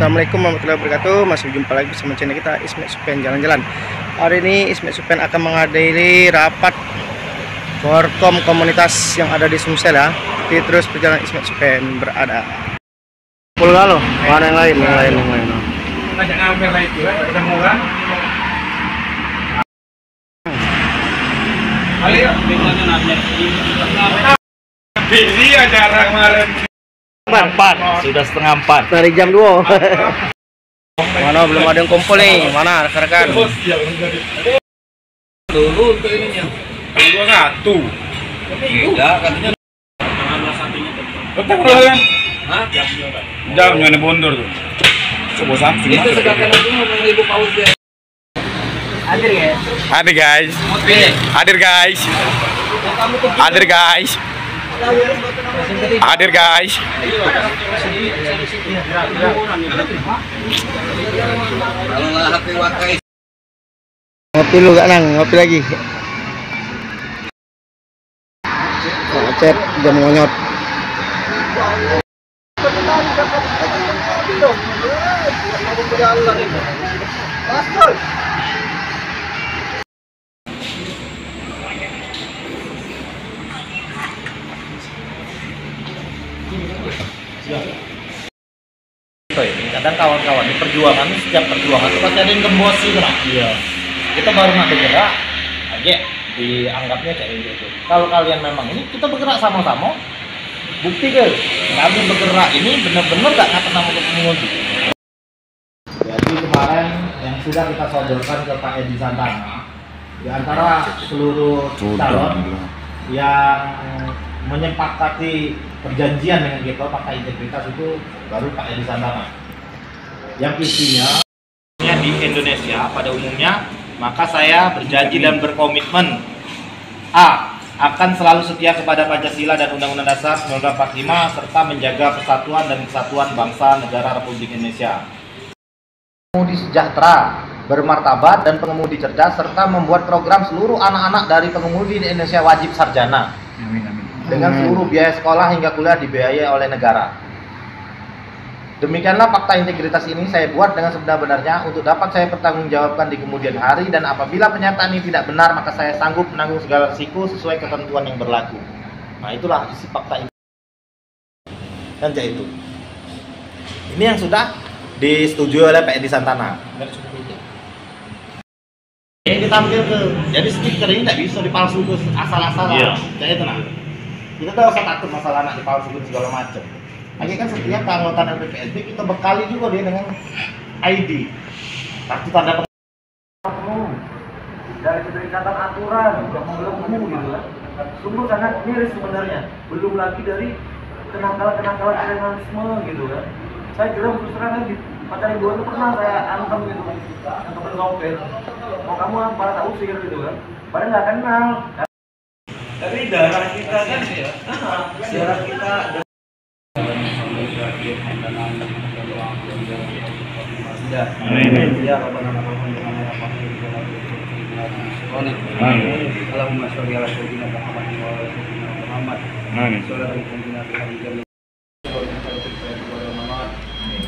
Assalamualaikum warahmatullahi wabarakatuh. Masih jumpa lagi bersama channel kita Ismet Supen Jalan-Jalan. Hari ini Ismet Supen akan menghadiri rapat Forkom komunitas yang ada di Sumsel ya. Jadi terus perjalanan Ismet Supen berada. Pul galo, mana yang lain? Yang lain. Banyak ngambil lah itu, udah murah. Ayo, bingungnya nanya. Busy acara kemarin. 4, sudah setengah 4 Dari jam 2. Mana belum ada yang kumpul nih? Mana rekan-rekan? Dulu untuk ininya. 21. enggak katanya Betul kan? Hah? Jamnya ini bondor tuh. Coba samping. itu sedangkan aku mau ibu paus ya. Hadir ya? Hadir guys. Hadir guys. Hadir guys. Hadir guys. Kalau nggak hati wakai Ngopi lu gak nang? Ngopi lagi. Macet, jam ngonyot. kadang kawan-kawan di perjuangan, setiap perjuangan itu pasti ada yang gembosi kan? Iya. Kita baru nak bergerak aja dianggapnya kayak gitu. Kalau kalian memang ini kita bergerak sama-sama, bukti ke kami bergerak ini benar-benar gak ngatas nama pengemudi. Jadi kemarin yang sudah kita sodorkan ke Pak Edi Santana, di antara seluruh calon yang menyepakati perjanjian dengan kita pakai integritas itu baru Pak Edi Santana. Yang isinya di Indonesia pada umumnya, maka saya berjanji dan berkomitmen A. Akan selalu setia kepada Pancasila dan Undang-Undang Dasar 1945 serta menjaga persatuan dan kesatuan bangsa negara Republik Indonesia. Pengemudi sejahtera, bermartabat dan pengemudi cerdas serta membuat program seluruh anak-anak dari pengemudi di Indonesia wajib sarjana. Dengan seluruh biaya sekolah hingga kuliah dibiayai oleh negara. Demikianlah fakta integritas ini saya buat dengan sebenar-benarnya untuk dapat saya pertanggungjawabkan di kemudian hari, dan apabila pernyataan ini tidak benar maka saya sanggup menanggung segala risiko sesuai ketentuan yang berlaku. Nah, itulah isi fakta ini. Dan itu. Ini yang sudah disetujui oleh Pak Edi Santana. Ini ditampil ke, jadi stiker ini tidak bisa dipalsu ke asal-asalan. Iya. Kayak itu nah. Kita tidak usah takut masalah anak dipalsu segala macam. Lagi kan setiap keanggotaan LPPSB kita bekali juga dia dengan ID, kartu tanda pengenal, dari ikatan aturan, belum gitu kan. Sungguh sangat miris sebenarnya. Belum lagi dari kenakalan kriminalisme gitu kan. Saya kira terus terang di Pacaran 2 itu pernah saya antem gitu, antem sopir. Mau kamu apa tak usir gitu kan. Padahal nggak kenal. Tapi darah kita kan ya, darah kita. Allahumma sholli ala sayyidina Muhammad wa ala sayyidina Muhammad.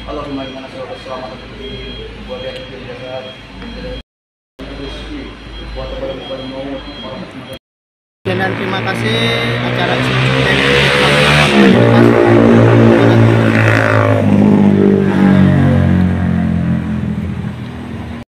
Allahumma inna nas'aluka as-salamata wa Dan terima kasih acara Ismet Supen